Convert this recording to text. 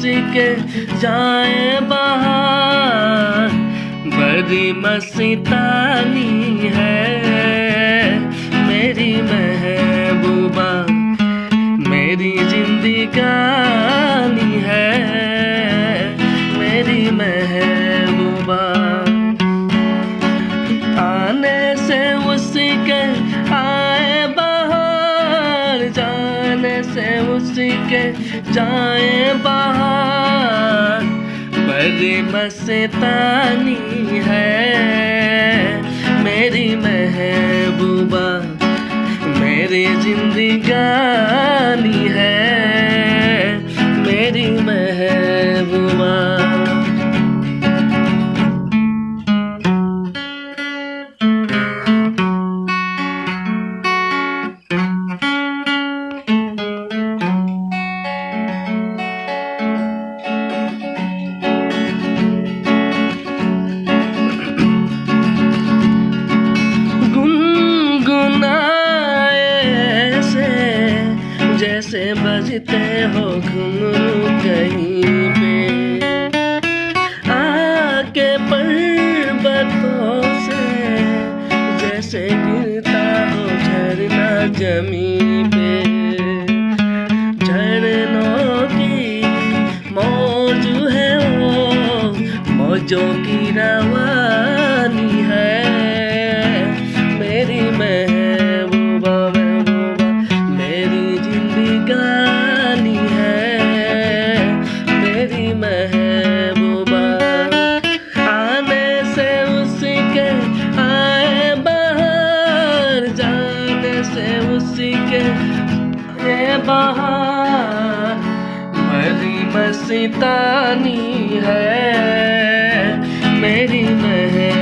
उसके जाए बाहर। बड़ी मस्तानी है मेरी महबूबा, मेरी जिंदगानी है मेरी महबूबा। आने से उसके आए बाहर, जाने से उसके जाए बाहर। बड़ी मस्तानी है मेरी महबूबा, मेरी जिंदगानी है मेरी महबूबा। जैसे बजते हो घुंघरू कहीं पे, आके पर्वतों से जैसे गिरता हो झरना जमीन पे। झरनों की मौज है वो, मौजों की रवानी है मेरी महबूबा, महबूबा मेरी जिंदगानी है मेरी महबूबा। आने से उसके आए बाहर, जाने से उसके आए बाहर। बड़ी मस्तानी है मेरी महबूबा।